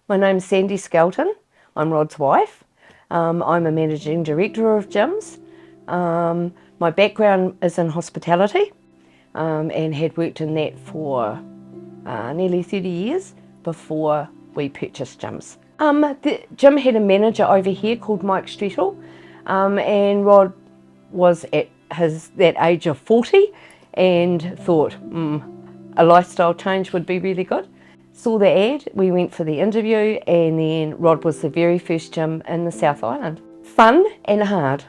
My name's Sandy Skelton. I'm Rod's wife. I'm a managing director of gyms. My background is in hospitality and had worked in that for nearly 30 years before we purchased gyms. The gym had a manager over here called Mike Streetle, and Rod was at that age of 40 and thought a lifestyle change would be really good. Saw the ad, we went for the interview, and then Rod was the very first gym in the South Island. Fun and hard.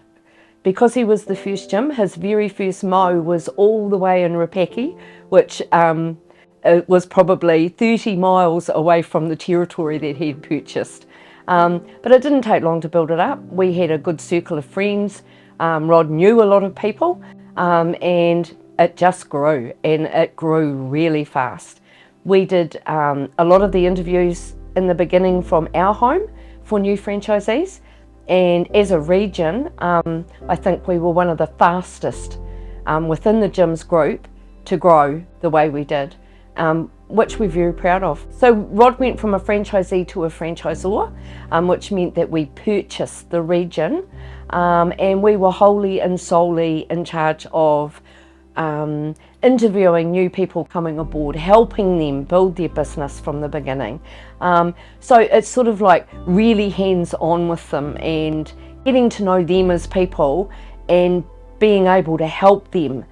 Because he was the first gym, his very first mow was all the way in Rapaki, which it was probably 30 miles away from the territory that he'd purchased. But it didn't take long to build it up. We had a good circle of friends. Rod knew a lot of people, and it just grew, and it grew really fast. We did a lot of the interviews in the beginning from our home for new franchisees, and as a region, I think we were one of the fastest within the gyms group to grow the way we did, which we're very proud of. So Rod went from a franchisee to a franchisor, which meant that we purchased the region, and we were wholly and solely in charge of interviewing new people coming aboard, helping them build their business from the beginning. So it's sort of like really hands-on with them and getting to know them as people and being able to help them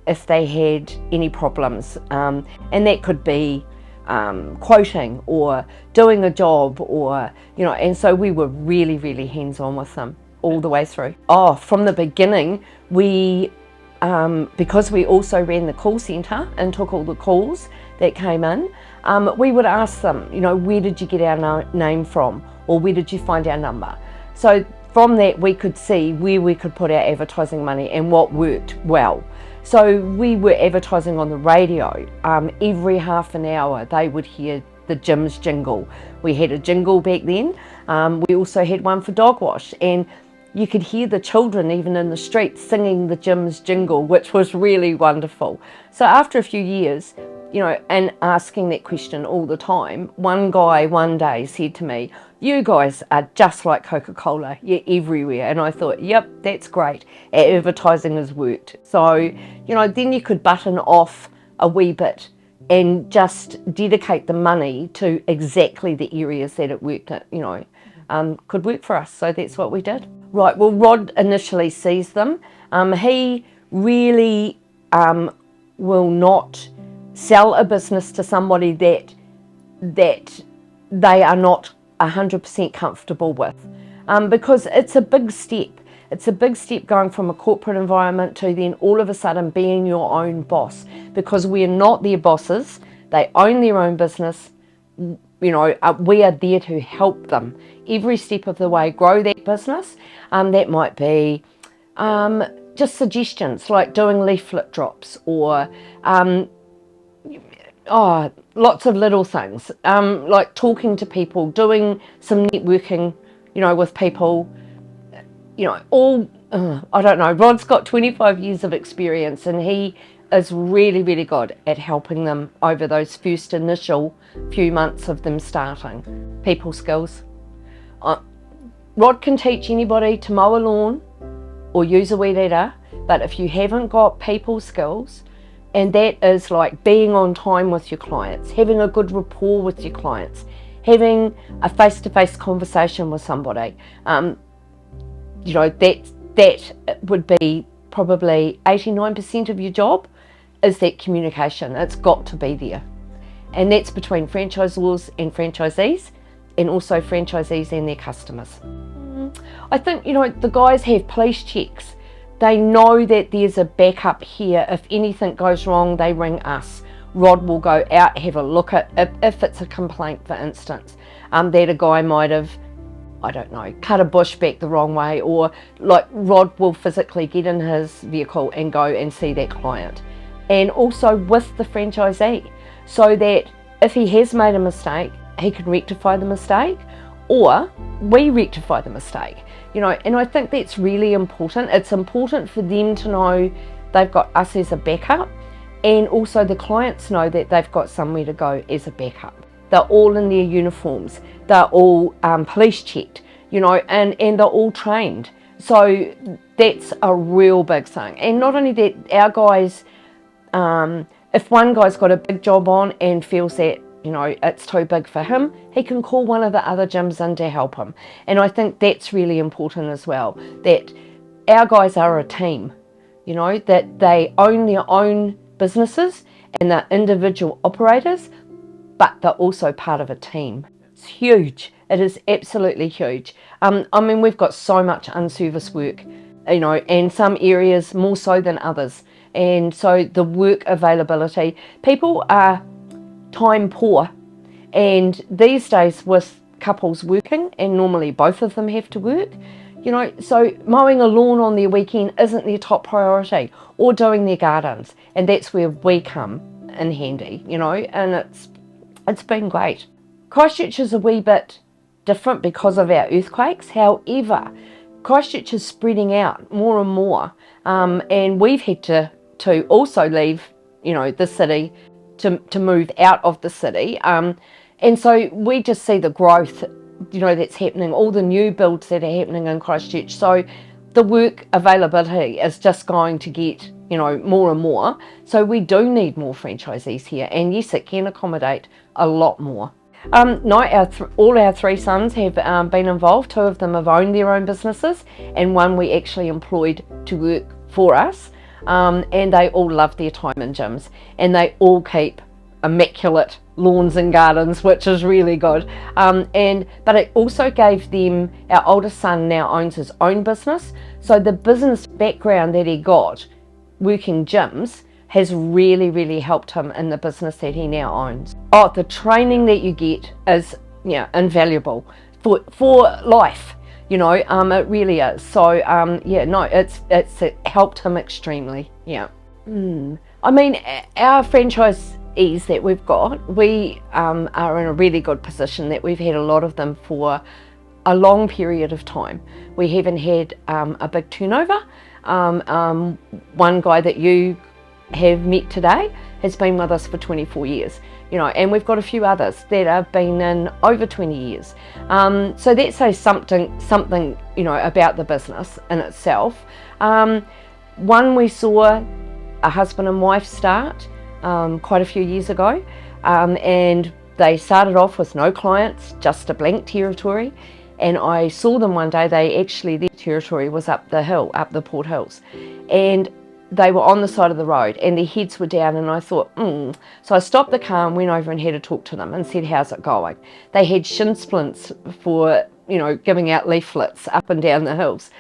if they had any problems. And that could be quoting or doing a job, or, you know, and so we were really, really hands-on with them all the way through. From the beginning, we because we also ran the call centre and took all the calls that came in, we would ask them, you know, where did you get our name from, or where did you find our number? So from that we could see where we could put our advertising money and what worked well. So we were advertising on the radio. Every half an hour they would hear the gym's jingle. We had a jingle back then. We also had one for dog wash, and you could hear the children even in the street singing the gym's jingle, which was really wonderful. So after a few years, you know, and asking that question all the time, one guy one day said to me, "You guys are just like Coca-Cola, you're everywhere." And I thought, yep, that's great. Our advertising has worked. So, you know, then you could button off a wee bit and just dedicate the money to exactly the areas that it worked at, you know, could work for us. So that's what we did. Right, well, Rod initially sees them. He really will not sell a business to somebody that they are not 100% comfortable with, because it's a big step. It's a big step going from a corporate environment to then all of a sudden being your own boss, because we're not their bosses. They own their own business. You know, we are there to help them every step of the way grow that business. That might be just suggestions like doing leaflet drops, or lots of little things, like talking to people, doing some networking, you know, with people, you know, all, I don't know, Rod's got 25 years of experience, and he is really, really good at helping them over those first initial few months of them starting. People skills. Rod can teach anybody to mow a lawn or use a weed eater, but if you haven't got people skills, and that is like being on time with your clients, having a good rapport with your clients, having a face-to-face conversation with somebody, you know, that would be probably 89% of your job, is that communication. It's got to be there. And that's between franchisors and franchisees, and also franchisees and their customers. I think, you know, the guys have police checks. They know that there's a backup here. If anything goes wrong, they ring us. Rod will go out, have a look at, if it's a complaint, for instance, that a guy might have, I don't know, cut a bush back the wrong way, or like Rod will physically get in his vehicle and go and see that client. And also with the franchisee, so that if he has made a mistake, he can rectify the mistake, or we rectify the mistake, you know. And I think that's really important. It's important for them to know they've got us as a backup, and also the clients know that they've got somewhere to go as a backup. they're all in their uniforms, they're all police checked, you know, and they're all trained. So that's a real big thing. And not only that, our guys, if one guy's got a big job on and feels that, you know, it's too big for him, he can call one of the other gyms in to help him. And I think that's really important as well, that our guys are a team, you know, that they own their own businesses and they're individual operators, but they're also part of a team. It's huge. It is absolutely huge. I mean, we've got so much unserviced work, you know, and some areas more so than others. And so the work availability, people are time poor. And these days with couples working, and normally both of them have to work, you know, so mowing a lawn on their weekend isn't their top priority, or doing their gardens. And that's where we come in handy, you know, and it's been great. Christchurch is a wee bit different because of our earthquakes. However, Christchurch is spreading out more and more, and we've had to also leave, you know, the city to move out of the city, and so we just see the growth, you know, that's happening, all the new builds that are happening in Christchurch. So the work availability is just going to get, you know, more and more. So we do need more franchisees here, and yes, it can accommodate a lot more. No, all our three sons have been involved. Two of them have owned their own businesses, and one we actually employed to work for us. And they all love their time in gyms, and they all keep immaculate lawns and gardens, which is really good. But it also gave them, our oldest son now owns his own business, so the business background that he got working gyms has really, really helped him in the business that he now owns. Oh, the training that you get is, yeah, invaluable for life. You know, it really is. So, yeah, no, it's helped him extremely. Yeah. I mean, our franchisees that we've got, we are in a really good position that we've had a lot of them for a long period of time. We haven't had a big turnover. One guy that you have met today has been with us for 24 years. You know, and we've got a few others that have been in over 20 years. So that says something, you know, about the business in itself. One, we saw a husband and wife start quite a few years ago, and they started off with no clients, just a blank territory. And I saw them one day, their territory was up the hill, up the Port Hills. And they were on the side of the road and their heads were down, and I thought, So I stopped the car and went over and had a talk to them and said, how's it going? They had shin splints for, you know, giving out leaflets up and down the hills.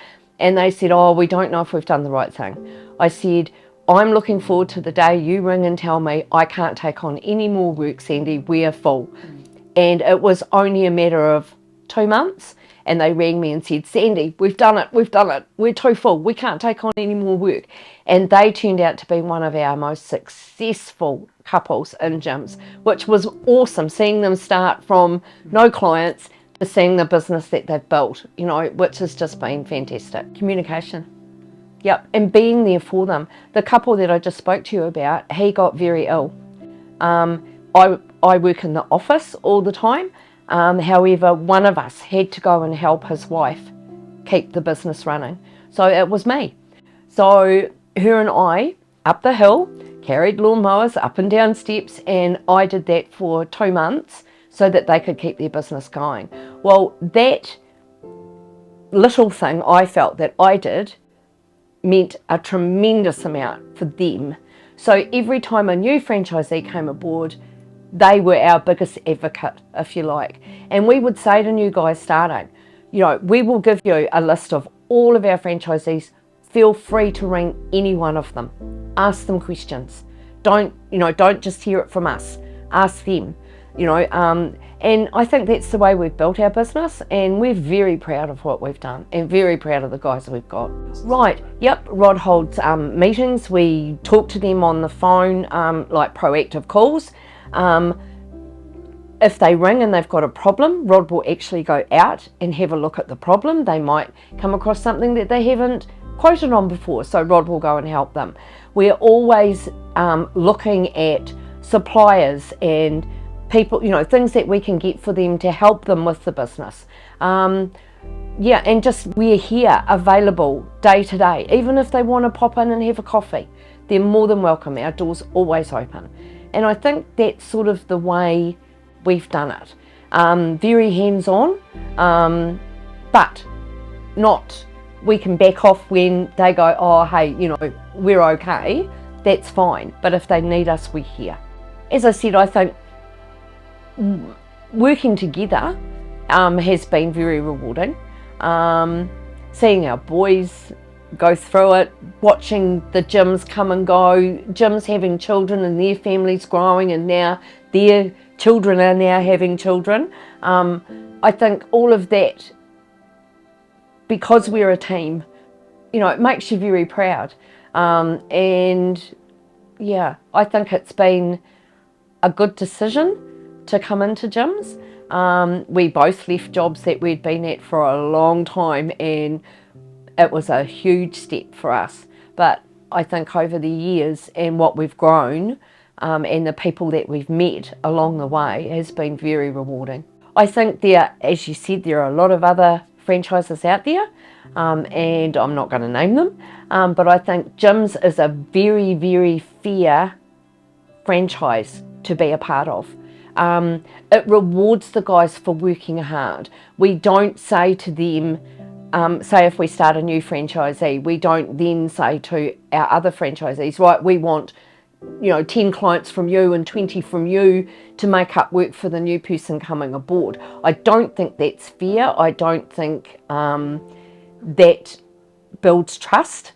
And they said, oh, we don't know if we've done the right thing. I said, I'm looking forward to the day you ring and tell me I can't take on any more work, Sandy, we're full. And it was only a matter of 2 months. And they rang me and said, Sandy, we've done it, we're too full, we can't take on any more work. And they turned out to be one of our most successful couples in gyms, which was awesome, seeing them start from no clients to seeing the business that they've built, you know, which has just been fantastic. Communication. Yep, and being there for them. The couple that I just spoke to you about, he got very ill. I work in the office all the time. However, one of us had to go and help his wife keep the business running. So it was me. So her and I, up the hill, carried lawnmowers up and down steps, and I did that for 2 months so that they could keep their business going. Well, that little thing I felt that I did meant a tremendous amount for them. So every time a new franchisee came aboard, they were our biggest advocate, if you like. And we would say to new guys starting, you know, we will give you a list of all of our franchisees. Feel free to ring any one of them. Ask them questions. Don't just hear it from us. Ask them, you know. And I think that's the way we've built our business, and we're very proud of what we've done and very proud of the guys we've got. Right, yep, Rod holds meetings. We talk to them on the phone, like proactive calls. If they ring and they've got a problem, Rod will actually go out and have a look at the problem. They might come across something that they haven't quoted on before, so Rod will go and help them. We're always looking at suppliers and people, things that we can get for them to help them with the business. Yeah, and just we're here available day to day. Even if they want to pop in and have a coffee, they're more than welcome. Our door's always open. And I think that's sort of the way we've done it. Very hands-on, but not, we can back off when they go, oh, hey, we're okay, that's fine. But if they need us, we're here. As I said, I think working together has been very rewarding. Seeing our boys go through it, watching the Jims come and go, Jims having children and their families growing, and now their children are now having children. I think all of that, because we're a team, it makes you very proud. And yeah, I think it's been a good decision to come into Jims. We both left jobs that we'd been at for a long time, and it was a huge step for us. But I think over the years and what we've grown, and the people that we've met along the way has been very rewarding. I think as you said, there are a lot of other franchises out there, and I'm not going to name them, but I think Jims is a very, very fair franchise to be a part of. It rewards the guys for working hard. We don't say to them, say if we start a new franchisee, we don't then say to our other franchisees, right, we want 10 clients from you and 20 from you to make up work for the new person coming aboard. I don't think that's fair. I don't think that builds trust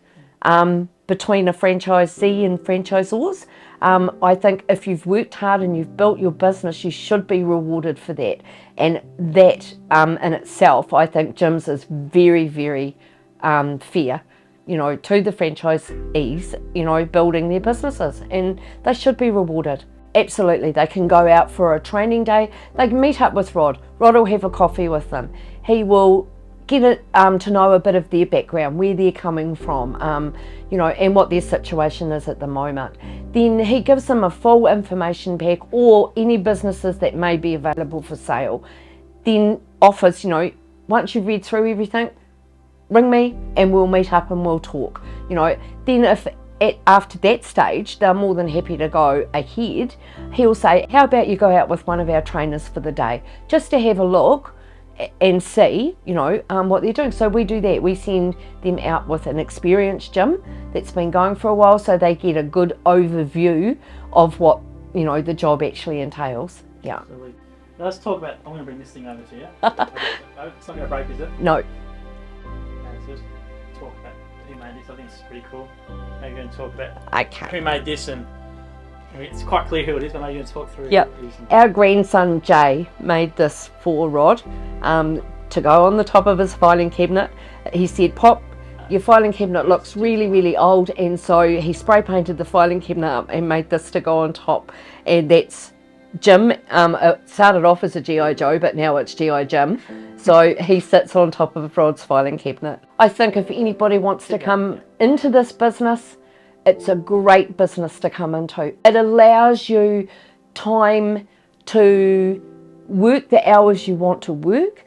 between a franchisee and franchisors. I think if you've worked hard and you've built your business, you should be rewarded for that. And that in itself, I think Jims is very, very fair, to the franchisees, building their businesses, and they should be rewarded. Absolutely, they can go out for a training day. They can meet up with Rod. Rod will have a coffee with them. He will get it to know a bit of their background, where they're coming from, and what their situation is at the moment. Then he gives them a full information pack, or any businesses that may be available for sale. Then offers, once you've read through everything, ring me and we'll meet up and we'll talk. Then if after that stage they're more than happy to go ahead, he'll say, how about you go out with one of our trainers for the day, just to have a look and see, what they're doing. So we do that. We send them out with an experienced gym that's been going for a while, so they get a good overview of what, the job actually entails. Yeah. Absolutely. Now let's talk about, I'm going to bring this thing over to you. It's not going to break, is it? No. So let's talk about who made this. I think it's pretty cool. Maybe you're going to talk about Okay. who made this, and it's quite clear who it is, but maybe you're going to talk through. Yep. Our grandson Jay made this for Rod to go on the top of his filing cabinet. He said, Pop, your filing cabinet looks really, really old, and so he spray painted the filing cabinet up and made this to go on top, and that's Jim. It started off as a G.I. Joe, but now it's G.I. Jim. So he sits on top of Rod's filing cabinet. I think if anybody wants to come into this business, it's a great business to come into. It allows you time to work the hours you want to work.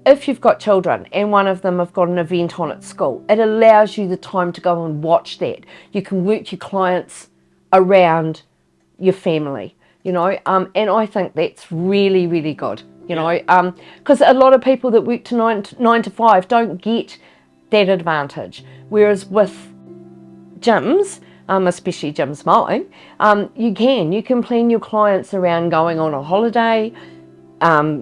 If you've got children and one of them have got an event on at school, it allows you the time to go and watch that. You can work your clients around your family, and I think that's really, really good, because a lot of people that work to 9 to 5 don't get that advantage, whereas with Jims, especially Jims Mowing, you can plan your clients around going on a holiday,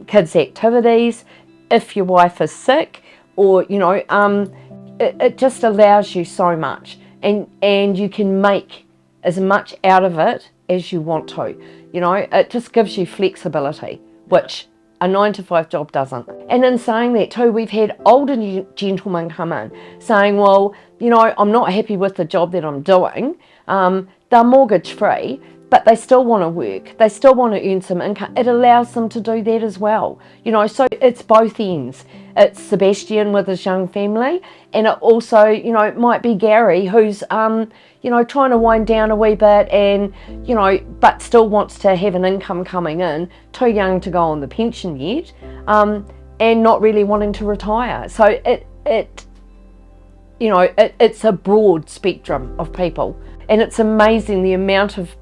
kids' activities, if your wife is sick, or it just allows you so much, and you can make as much out of it as you want to. It just gives you flexibility, which a 9 to 5 job doesn't. And in saying that too, we've had older gentlemen come in saying, well, I'm not happy with the job that I'm doing. They're mortgage free, but they still want to work. They still want to earn some income. It allows them to do that as well. So it's both ends. It's Sebastian with his young family, and it also, might be Gary who's, trying to wind down a wee bit and, but still wants to have an income coming in, too young to go on the pension yet, and not really wanting to retire. So it's a broad spectrum of people, and it's amazing the amount of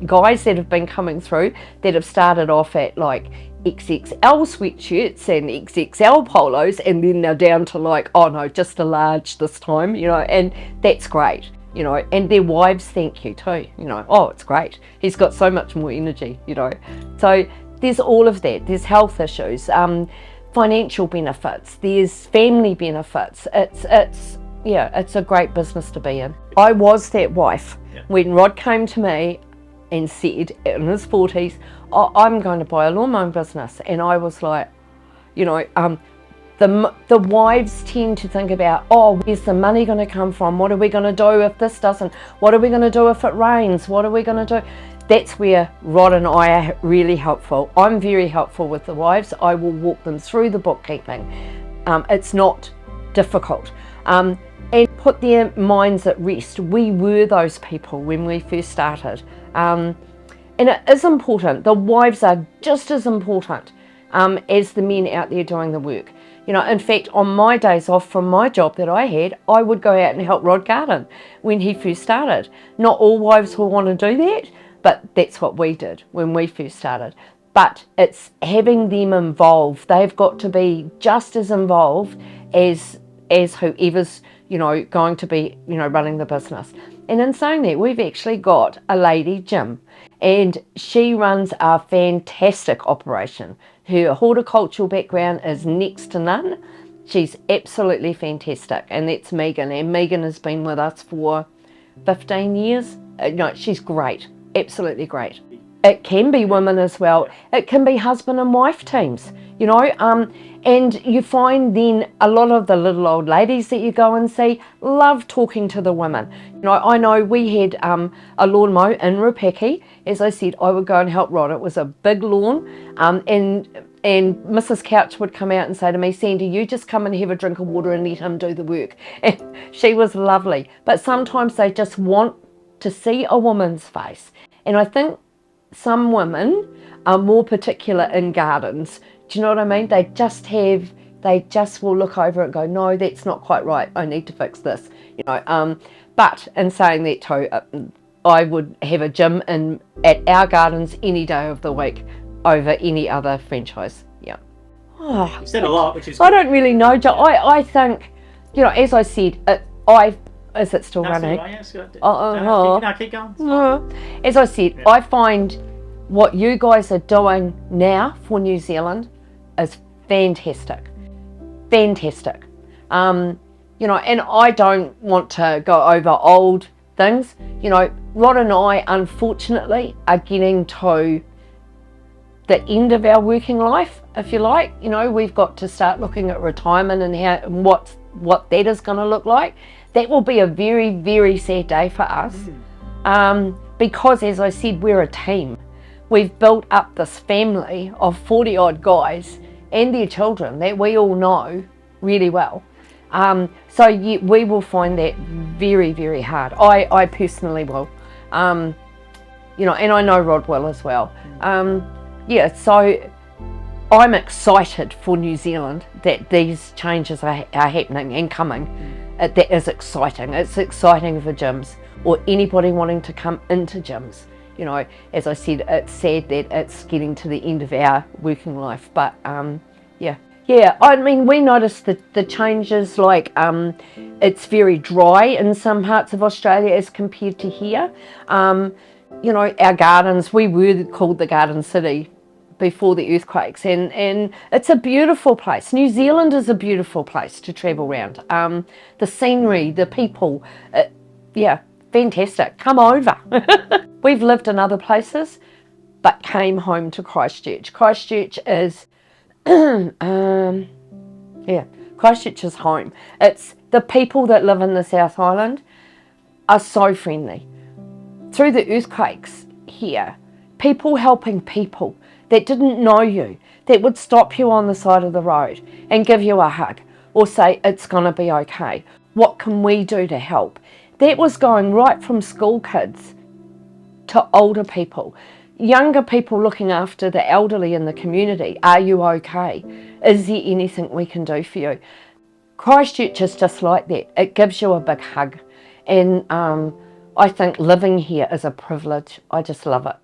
guys that have been coming through that have started off at like XXL sweatshirts and XXL polos, and then they're down to like, oh no, just a large this time, and that's great, and their wives thank you too, oh, it's great, he's got so much more energy, so there's all of that. There's health issues, financial benefits, there's family benefits. It's a great business to be in. I was that wife when Rod came to me and said in his 40s, oh, I'm going to buy a lawn mowing business, and I was like, the wives tend to think about, oh, where's the money going to come from? What are we going to do if this doesn't? What are we going to do if it rains? What are we going to do? That's where Rod and I are really helpful. I'm very helpful with the wives. I will walk them through the bookkeeping. It's not difficult. And put their minds at rest. We were those people when we first started. And it is important. The wives are just as important as the men out there doing the work. In fact, on my days off from my job that I had, I would go out and help Rod garden when he first started. Not all wives will want to do that, but that's what we did when we first started. But it's having them involved. They've got to be just as involved as whoever's going to be running the business. And in saying that, we've actually got a lady, Jim, and she runs a fantastic operation. Her horticultural background is next to none. She's absolutely fantastic, and that's Megan. And Megan has been with us for 15 years. She's great, absolutely great. It can be women as well. It can be husband and wife teams, and you find then a lot of the little old ladies that you go and see love talking to the women. I know we had a lawn mow in Rupeki. As I said, I would go and help Rod. It was a big lawn, and Mrs. Couch would come out and say to me, Sandy, you just come and have a drink of water and let him do the work. And she was lovely. But sometimes they just want to see a woman's face. And I think some women are more particular in gardens. Do you know what I mean? They just will look over and go, no, that's not quite right. I need to fix this. But in saying that too, I would have a gym at our gardens any day of the week over any other franchise. Yeah. Oh, you've said a lot, which is I don't really know, Joe. I think, as I said, is it still running? No, keep going. As I said, I find what you guys are doing now for New Zealand is fantastic. Fantastic. And I don't want to go over old things. Rod and I, unfortunately, are getting to the end of our working life, if you like. We've got to start looking at retirement and what that is going to look like. That will be a very, very sad day for us, because, as I said, we're a team. We've built up this family of 40-odd guys and their children that we all know really well. So we will find that very, very hard. I personally will, and I know Rod will as well. So I'm excited for New Zealand that these changes are happening and coming. That is exciting. It's exciting for gyms or anybody wanting to come into gyms. As I said, it's sad that it's getting to the end of our working life, but yeah. I mean, we noticed the changes, like it's very dry in some parts of Australia as compared to here. Our gardens, we were called the Garden City before the earthquakes, and it's a beautiful place. New Zealand is a beautiful place to travel around. The scenery, the people, fantastic. Come over. We've lived in other places, but came home to Christchurch. Christchurch is, Christchurch is home. It's the people that live in the South Island are so friendly. Through the earthquakes here, people helping people that didn't know you, that would stop you on the side of the road and give you a hug or say, it's going to be okay. What can we do to help? That was going right from school kids to older people, younger people looking after the elderly in the community. Are you okay? Is there anything we can do for you? Christchurch is just like that. It gives you a big hug. And I think living here is a privilege. I just love it.